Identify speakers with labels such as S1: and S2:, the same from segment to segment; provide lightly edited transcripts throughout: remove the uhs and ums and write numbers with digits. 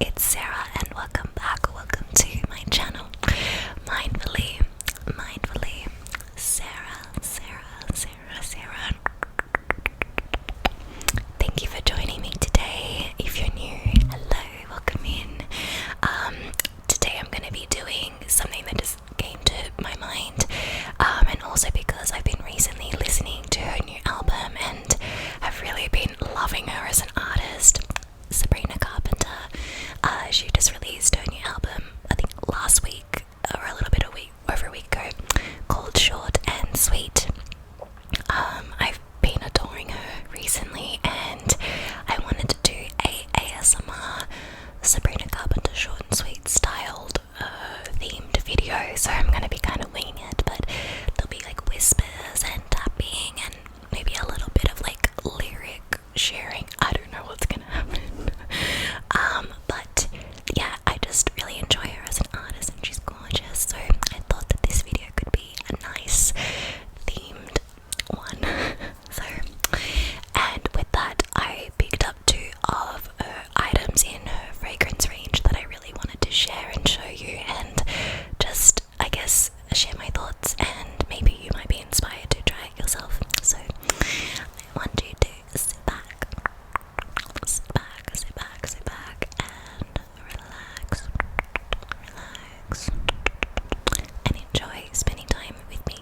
S1: it's Sarah and welcome back, welcome to my channel, Mindfully, Sarah. Thank you for joining me today. If you're new, hello, welcome in. Today I'm going to be doing something that just came to my mind, and also because I've been recently listening to her new album and have really been loving her as an artist. Sabrina Carpenter. She just released her new album, I think last week, or a little bit over a week ago, called Short and Sweet. I've been adoring her recently, and I wanted to do a ASMR Sabrina Carpenter Short and Sweet styled themed video, so I'm gonna be kind of winging it, but there'll be like whispers and tapping and maybe a little bit of like lyric sharing. I don't know what's gonna happen. But yeah, I just really enjoy her as an artist and she's gorgeous, so I thought that this video could be a nice themed one. And with that, I picked up 2 of her items in her fragrance range that I really wanted to share and show you, and just, I guess, share my thoughts, and maybe you might be inspired to try it yourself. So I want you to sit back and relax, and enjoy spending time with me.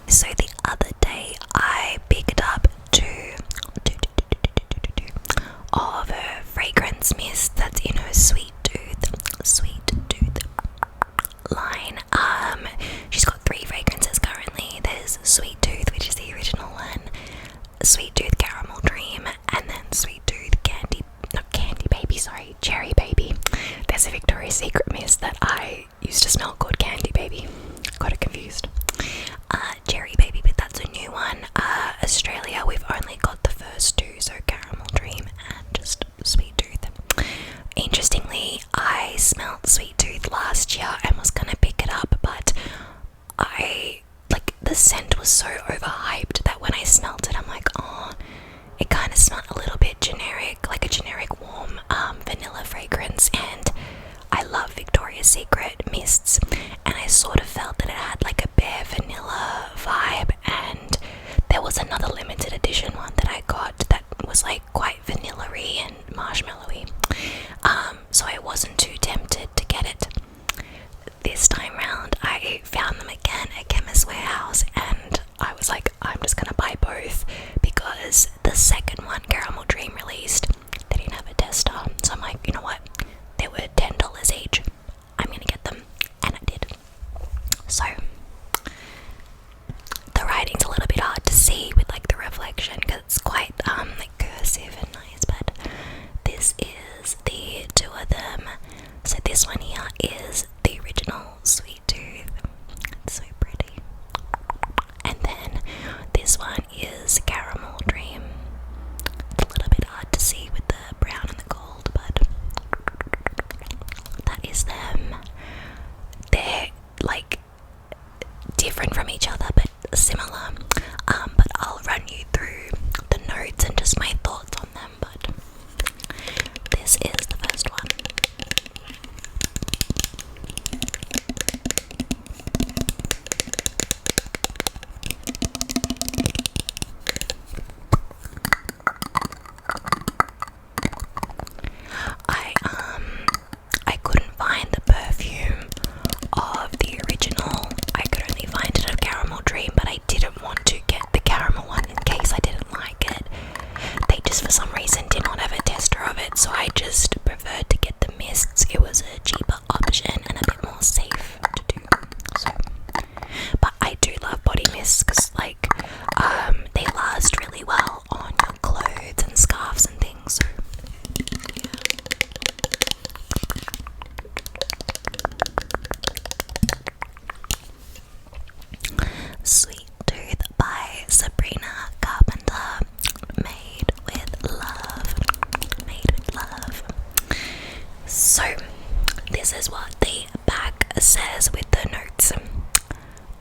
S1: So the other day I picked up 2 of her fragrance mist that's in her Sweet Tooth line. She's got 3 fragrances currently. There's Sweet Tooth, which is the original one, Sweet Tooth Caramel Dream, and then Sweet Tooth Cherry Baby. There's a Victoria's Secret mist that I used to smell called Candy Baby. Got it confused. Cherry Baby, but that's a new one. Australia, we've only got the first 2, so Caramel Dream and just Sweet Tooth. Interestingly, I smelled Sweet Tooth last year and was gonna pick it up, but the scent was so overhyped that when I smelled it, I'm like, oh, it kind of smelled a little bit generic, like a generic warm vanilla fragrance, and I love Victoria's Secret mists, and I sort of felt that it had like a bare vanilla vibe, and there was another limited edition one that I got that was like quite vanilla-y and marshmallowy, so I wasn't too tempted to get it. This time round I found them again at Chemist Warehouse, and I was like, I'm just gonna buy both, because the second one, Caramel Dream, released, they didn't have a tester, so I'm like, you know what, they were $10 each, I'm gonna get them, and I did. So the writing's a little bit hard to see with like the reflection because it's quite like cursive and nice, but this is the 2 of them. So this one here is the original Sweet Tooth, it's so pretty, and then this one is Caramel Dream. It's a little bit hard to see with the brown and the gold, but that is them. They're like different from each other but similar, but I'll run you through the notes and just my thoughts on them. But this is the first one. I couldn't find the perfume of the original. I could only find it of Caramel Dream, but I didn't want to get the caramel one in case I didn't like it. They just for some reason did not have a tester of it, so I just preferred to get the mists. It was a cheaper option and a bit more safe to do. So, but I do love body mists because they last really well on your clothes and scarves and things. So Sweet Tooth by Sabrina Carpenter, made with love. So this is what the back says with the notes.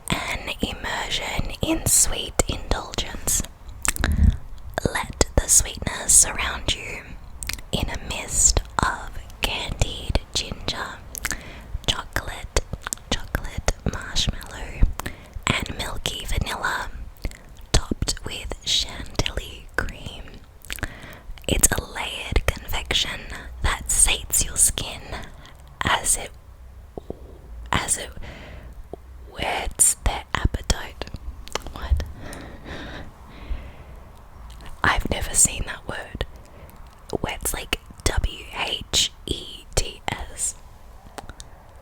S1: An immersion in sweet indulgence. Let the sweetness surround you in a mist of ginger, chocolate, marshmallow, and milky vanilla, topped with chantilly cream. It's a layered confection that sates your skin as it whets their appetite. What? I've never seen that word. Whets, like WHETS.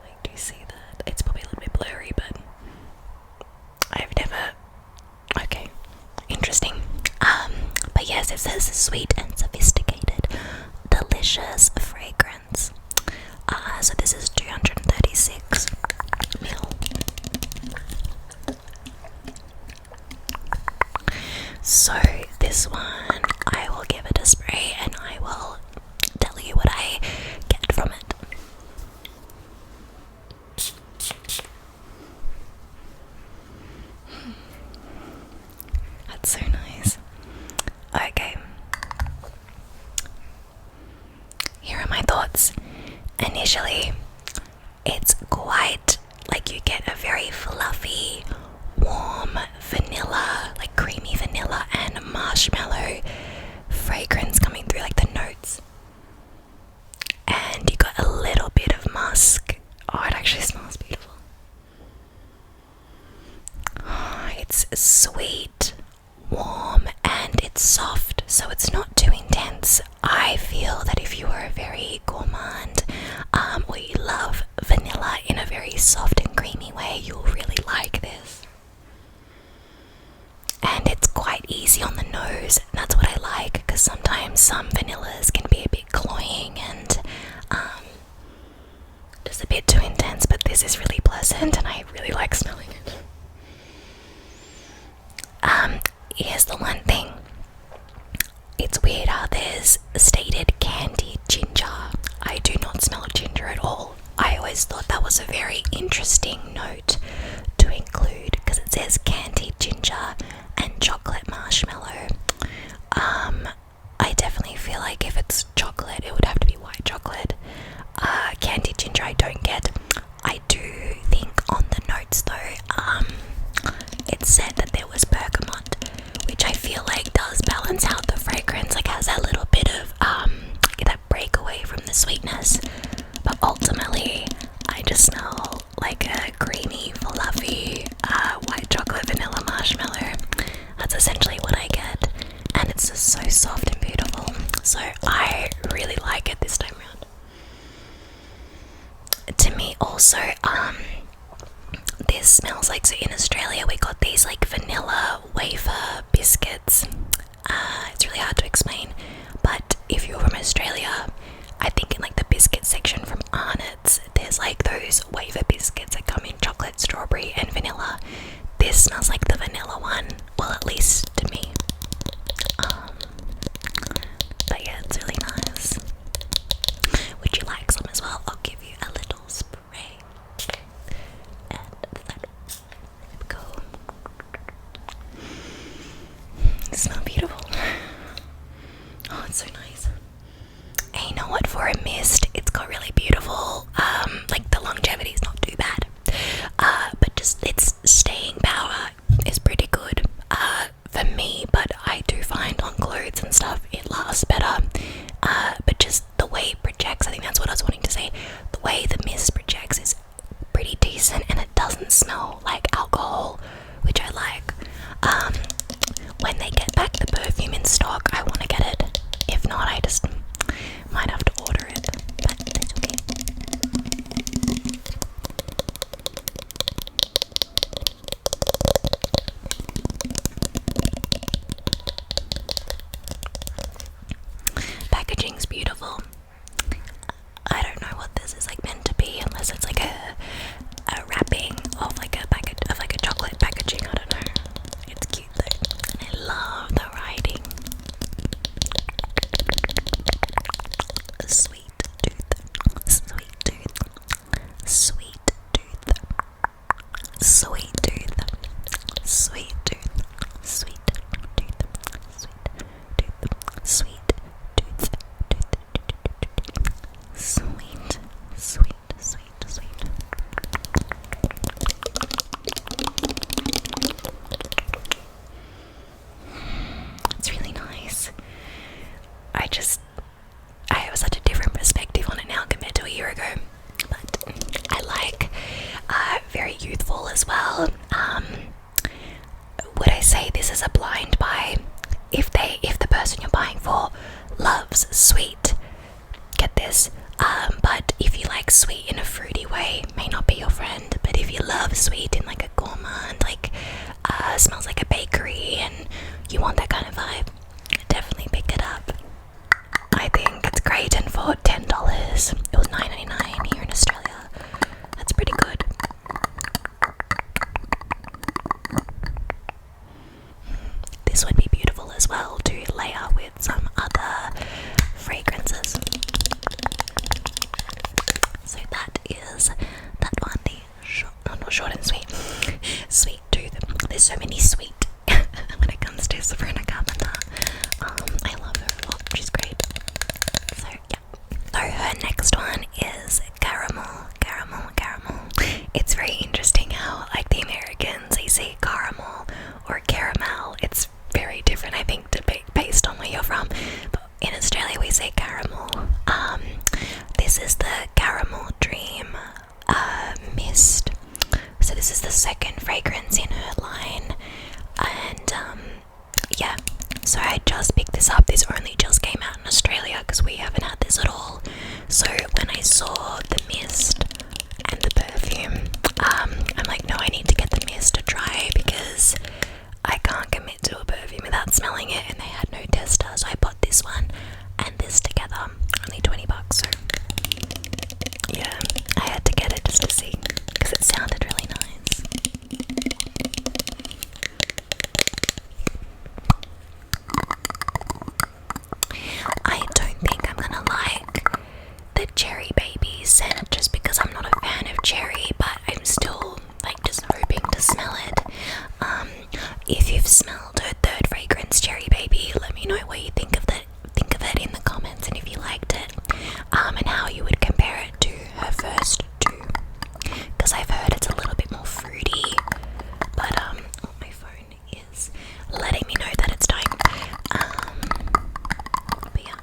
S1: Like, do you see that? It's probably a little bit blurry, but I've never. Okay, interesting. But yes, it says sweet and sophisticated, delicious fragrance. So this is 236 ml. So this one, I will give it a spray and I will tell you what I get from it. That's so nice. Okay. Here are my thoughts. Initially, it's quite like you get a very fluffy, warm vanilla, like creamy vanilla and marshmallow fragrance coming through, like the notes. And you got a little bit of musk. Oh, it actually smells beautiful. Oh, it's sweet, warm, and it's soft, so it's not too intense. I feel that if you are a very gourmand, or you love vanilla in a very soft and creamy way, you'll really like this. And it's quite easy on the nose, and that's what I like, because sometimes some vanillas can be a bit cloying and just a bit too intense, but this is really pleasant and I really like smelling it. Here's the one thing. It's weird how there's stated candied ginger. I do not smell ginger at all. I always thought that was a very interesting note to include because it says candied ginger and chocolate marshmallow. I definitely feel like if it's chocolate, it would have to be white chocolate. Candied ginger I don't get. I do think on the notes though, it said that there was bergamot, which I feel like does balance out the fragrance, like has that little bit of that breakaway from the sweetness. But ultimately, I just smell like a creamy, fluffy, white chocolate vanilla marshmallow. That's essentially what I get, and it's just so soft and beautiful. So I really like it this time around. To me, also, this smells like, so in Australia we got these like vanilla wafer biscuits. It's really hard to explain, but if you're from Australia, I think in like the biscuit section from Arnott's, there's like those wafer biscuits that come in chocolate, strawberry and vanilla. This smells like the vanilla one, well, at least to me. But yeah, it's really nice. Would you like some as well? I'll give you a little spray. And that go. It smells beautiful. Oh, it's so nice. And you know what? For a mist, it's got really beautiful. Like the longevity is not too bad. But just its staying power is pretty good. For me, but I do find on clothes and stuff it lasts better. But just the way it projects, I think that's what I was wanting to say. The way the mist projects is pretty decent, and it doesn't smell like alcohol, which I like. When they get back the perfume in stock, I want to get it. If not, I just might have to order it, but it's okay. Packaging's beautiful. I don't know what this is like meant to be, unless it's like a wrapping of like a packet of like a chocolate packaging. I don't know. It's cute though, and I love the writing. loves sweet, get this. But if you like sweet in a fruity way, may not be your friend. But if you love sweet in like a gourmand, like smells like a bakery, and you want that kind of vibe, definitely pick it up. I think it's great, and for $10, it was $9.99 here in Australia. That's pretty good. This would be beautiful as well to layer with some other fragrances. So that is that one, the not short and sweet. Sweet tooth. There's so many sweet when it comes to Sabrina Carpenter. I love her a lot. She's great. So yeah. So her next one is caramel. It's very interesting how like the Americans, they say caramel or caramel. It's very different, I think, based on where you're from. But in Australia we say caramel. This is the Caramel Dream Mist. So this is the second fragrance in her line, and yeah, so I just picked this up. This only just came out in Australia because we haven't had this at all. So when I saw the mist and the perfume, I'm like, no, I need to get the mist to try because I can't commit to a perfume without smelling it, and they had no tester, so I bought this one and this together, only $20. So yeah, I had to get it just to see because it sounded really nice. I don't think I'm gonna like the Cherry Baby scent just because I'm not a fan of cherry, but I'm still like just hoping to smell it. If you've smelled her third fragrance, Cherry Baby, let me know what you think of it in the comments, and if you liked it, and how you would compare it to her first two, because I've heard it's a little bit more fruity. But my phone is letting me know that it's time. But yeah.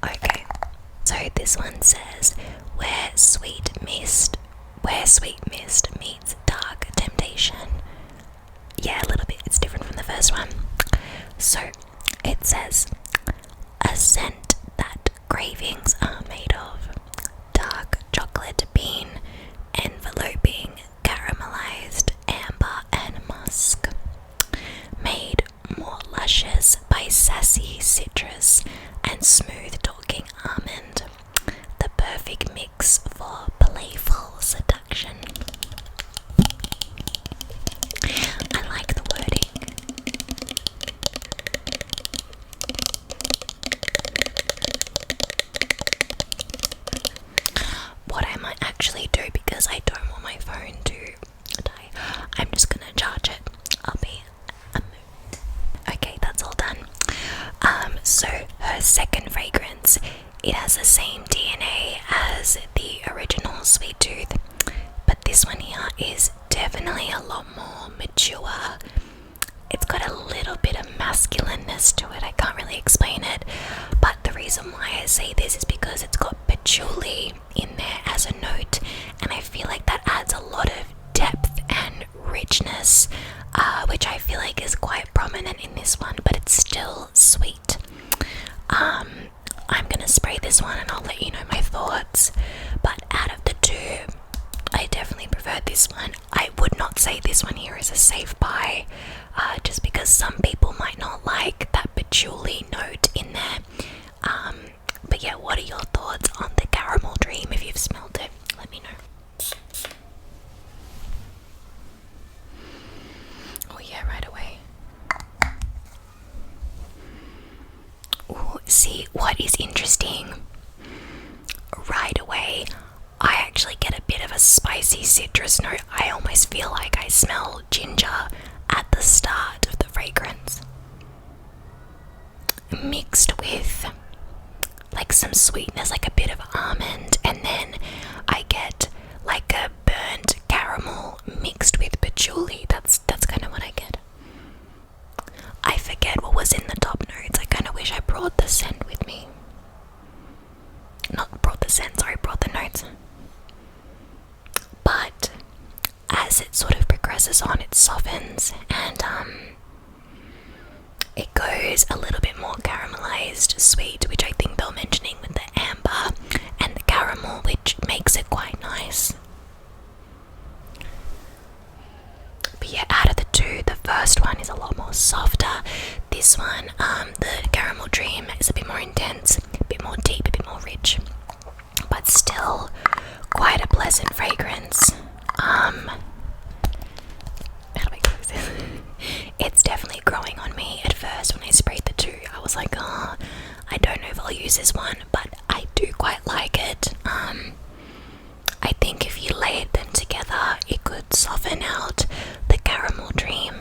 S1: Okay, so this one says where sweet mist meets dark temptation. Yeah, a little bit. It's different from the first one. So it says a scent that cravings are made of: dark chocolate bean, enveloping caramelized amber and musk, made more luscious by sassy citrus and smooth talking almond. The perfect mix for playful seduction. I like the wording. What I might actually do, because I don't want my phone to die, I'm just gonna charge it. I'll be a mood. Okay, that's all done. So her second fragrance, it has the same DNA as the original Sweet Tooth, but this one here is definitely a lot more mature. It's got a little bit of masculineness to it. I can't really explain it, but the reason why I say this is because it's got patchouli in there as a note, and I feel like that adds a lot of depth and richness, which I feel like is quite prominent in this one, but it's still sweet. I'm gonna spray this one and I'll let you know my thoughts, but out of the two, I definitely prefer this one. I would not say this one here is a safe buy, just because some people might not like that patchouli note in there. But yeah, what are your thoughts on the Caramel Dream? If you've smelled it, let me know. Oh yeah, right away. Ooh, see, what is interesting, right away, I actually get a bit of a spicy citrus note. I almost feel like I smell ginger at the start of the fragrance, mixed with like some sweetness, like a bit of almond, and then I get like a burnt caramel mixed with patchouli. That's kind of what I get. I forget what was in the top notes. I kind of wish I brought the scent with me. Not brought the scent, sorry, brought the notes. But as it sort of progresses on, it softens, and it goes a little bit more caramelized sweet, which I think they were mentioning with the amber and the caramel, which makes it quite nice. But yeah, out of the two, the first one is a lot more softer. This one, the caramel dream, is a bit more intense, a bit more deep, a bit more rich, but still quite a pleasant fragrance. How do I close this? It's definitely growing on me. At first, when I sprayed the two, I was like, oh, I don't know if I'll use this one, but I do quite like it. I think if you layered them together, it could soften out the caramel dream,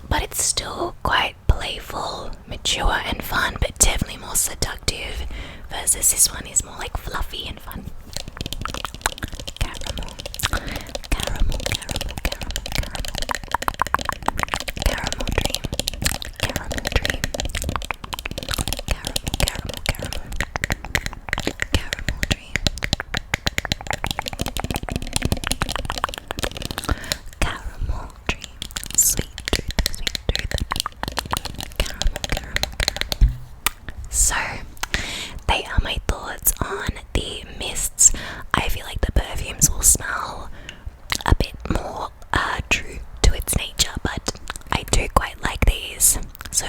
S1: but it's still quite playful, mature and fun, but definitely more seductive, versus this one is more like fluffy and fun. Caramel, caramel, caramel, caramel, caramel, caramel dream, caramel dream, caramel, caramel, caramel, caramel dream, caramel dream, sweet tooth, caramel, caramel, caramel. So they are my thoughts on the mists. I feel like the perfumes will smell a bit more true to its nature, but I do quite like these. So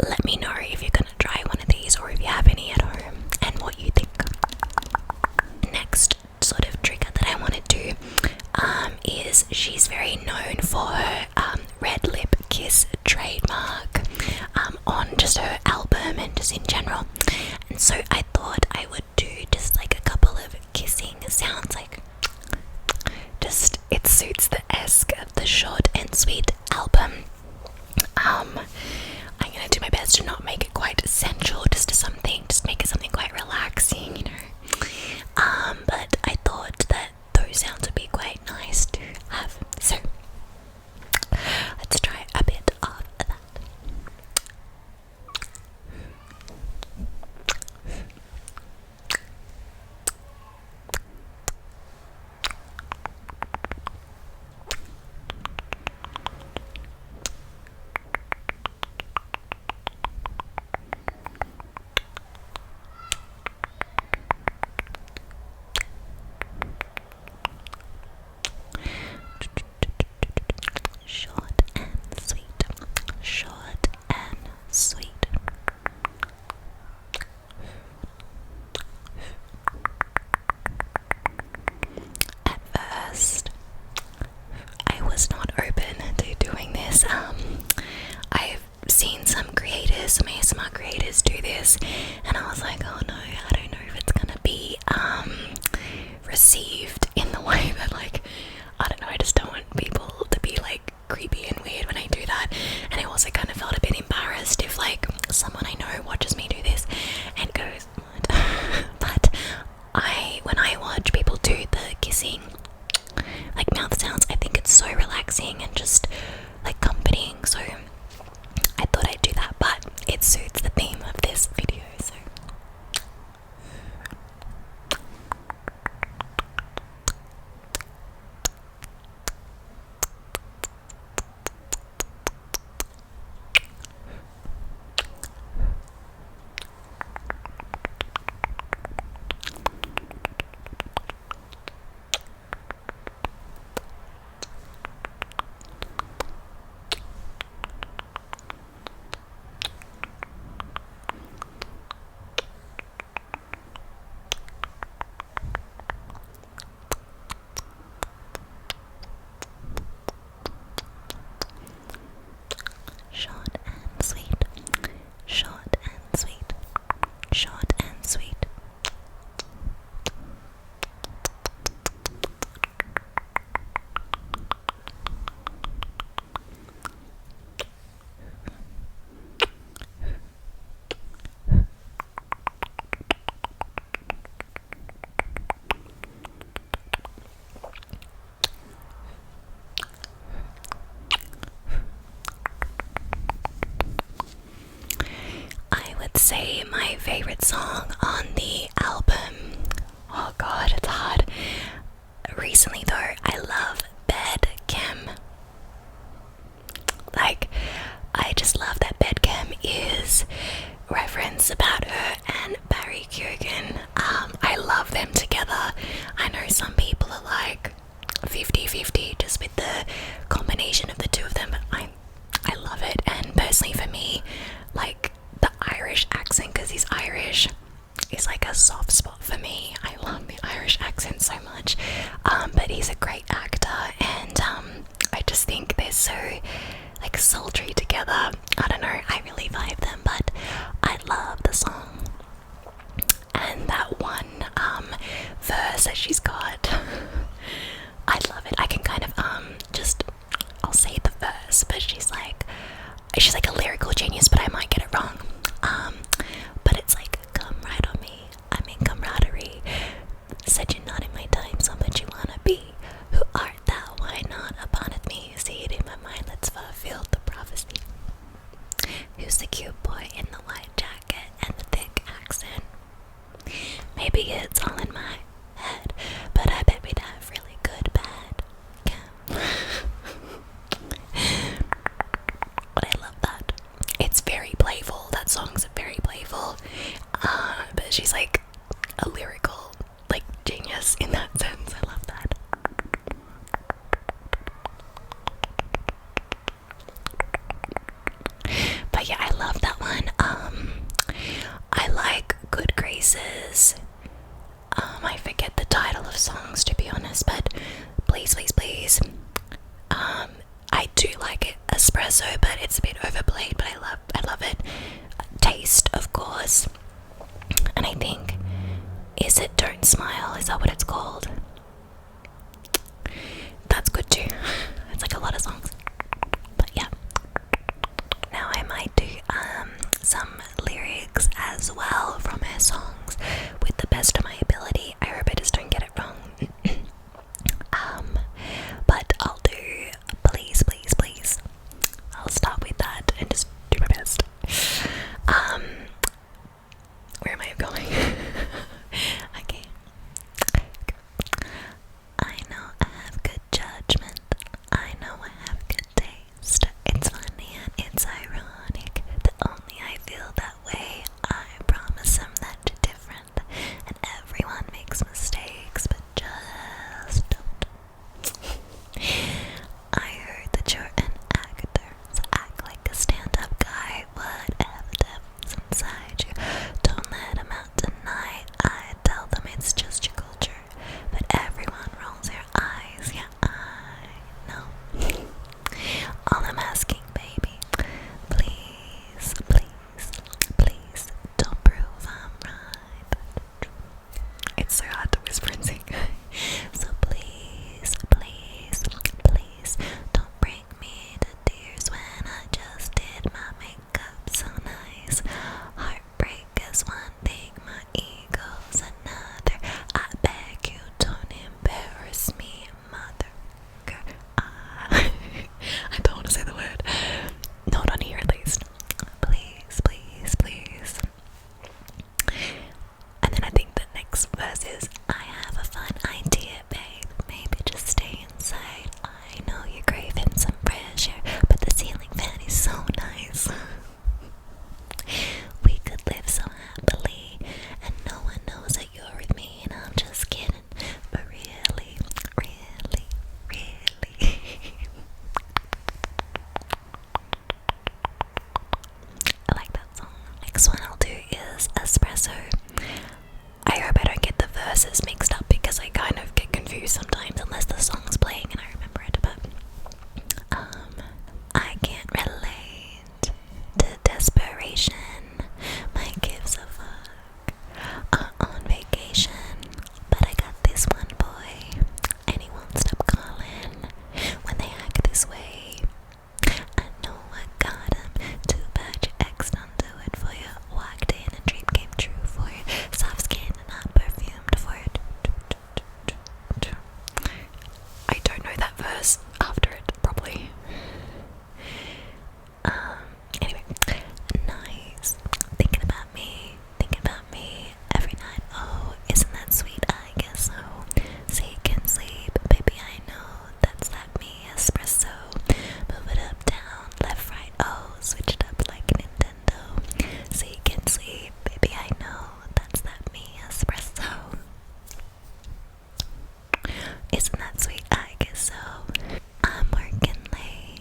S1: let me know if you're gonna try one of these or if you have any at home and what you think. Next sort of trigger that I want to do is she's very known for her red lip kiss trademark on just her album and just in general. And so I thought I would do just like a couple of kissing sounds, like just it suits the esque of the short and sweet album. I'm gonna do my best to not make it quite essential, just make it something quite relaxing, you know. But I thought that those sounds would be quite nice to have. So let's try a bit of that. Short and sweet, short and sweet. At first, I was not open to doing this. I've seen some creators, some ASMR creators do this, and I was like, oh no, I don't know if it's gonna be received in the way that, like, I don't know, I just don't want people to be like creepy and weird when I do that. And I also kind of felt a bit embarrassed if like someone I know watches me do this and goes, what? But when I watch people do the kissing, like mouth sounds, I think it's so relaxing and just like comforting. So I thought I'd do that, but it suits the theme of this video, so. Short and sweet, short and sweet, short and sweet. I would say my favorite song on the album, oh god, it's hard. Recently though, I love Bed Chem. Like, I combination of the two of them, but I love it. And personally for me, like the Irish accent, because he's Irish, is like a soft spot for me. I love the Irish accent so much. But he's a great actor, and I just think they're so like sultry together. I don't know, I really vibe them, but I love the song. And that one verse that she's got, I love it. I can kind of just, I'll say the verse, but she's like a lyrical genius, but I might get it wrong. But it's like, come right on me, I'm in camaraderie. Said you're not in my time zone, but you wanna be. Who art thou? Why not upon me? See it in my mind, let's fulfill the prophecy. Who's the cute boy in the white jacket and the thick accent? Maybe it's all in my head, but I bet we'd have really good bad. Yeah. But I love that. It's very playful. That song's very playful. But she's like a lyrical, like, genius in that sense. I love that. But yeah, I love that one. I like Good Graces. I forget the title of songs, to be honest, but Please Please Please. I do like it. Espresso, but it's a bit overplayed, but I love it. Taste, of course. And I think, is it Don't Smile? Is that what it's called? That's good too. It's like a lot of songs. But yeah. Now I might do some lyrics as well from her songs with the best of my ability. I hope I just don't get it wrong. But I'll do Please Please Please. I'll start with that and just do my best. Where am I going? Okay. I know I have good judgment. I know I have good taste. It's funny and it's ironic that only I feel that way. I promise I'm that different, and everyone makes mistakes, but just don't. I heard that you're an actor, so act like a stand-up guy. Whatever devil's inside you, don't let them out tonight. I tell them it's just your culture, but everyone rolls their eyes. Yeah, I know. All I'm asking, baby, please, please, please, don't prove I'm right. It's so hard to whisper and sing. So please, please, please, don't bring me to tears when I just did my makeup so nice. Heartbreak is one thing, my ego's another. I beg you, don't embarrass me, mother. I don't want to say the word. Not on here, at least. Please, please, please. And then I think the next verse is, I have a fun idea, babe. Maybe just stay inside. I know you're craving some pressure, but the ceiling fan is so nice. We could live so happily, and no one knows that you're with me, and I'm just kidding. But really, really, really. I like that song. Next one I'll do is Espresso. I hope I don't get the verses mixed up because I kind of get confused sometimes unless the song's playing and I remember it, but I can't relate to desperation. My gives a fuck on vacation, but I got this one boy and he won't stop calling when they act this way. I know I got him. Too bad your ex don't do it for you. Walked in and dream came true for you. Soft skin and not perfumed for you. I don't know that verse after it properly. Anyway, nice. Thinking about me every night. Oh, isn't that sweet? I guess so. Seek and sleep, baby. I know that's that me. Espresso. Move it up, down, left, right. Oh, switch it up like Nintendo. Seek and sleep, baby. I know that's that me. Espresso. Isn't that sweet? I guess so. I'm working late.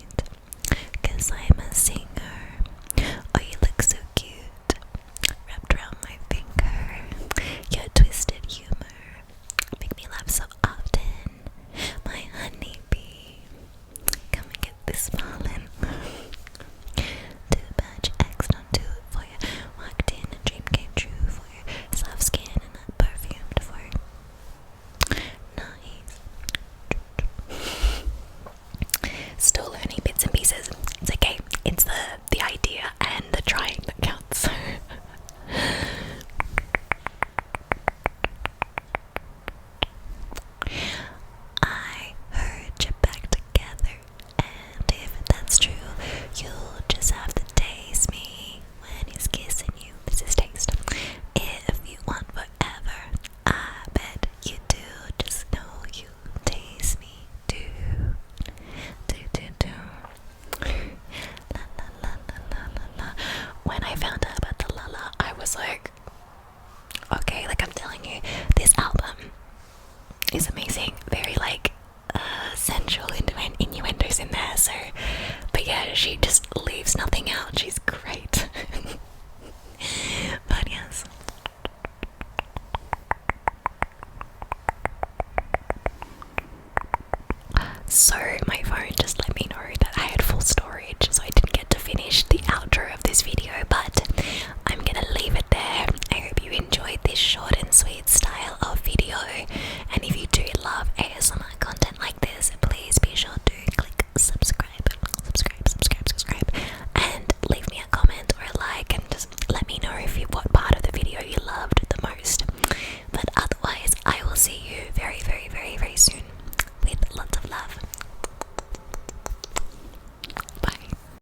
S1: she just leaves nothing out. She's great. But yes. So my phone just let me know that I had full storage, so I didn't get to finish the outro of this video, but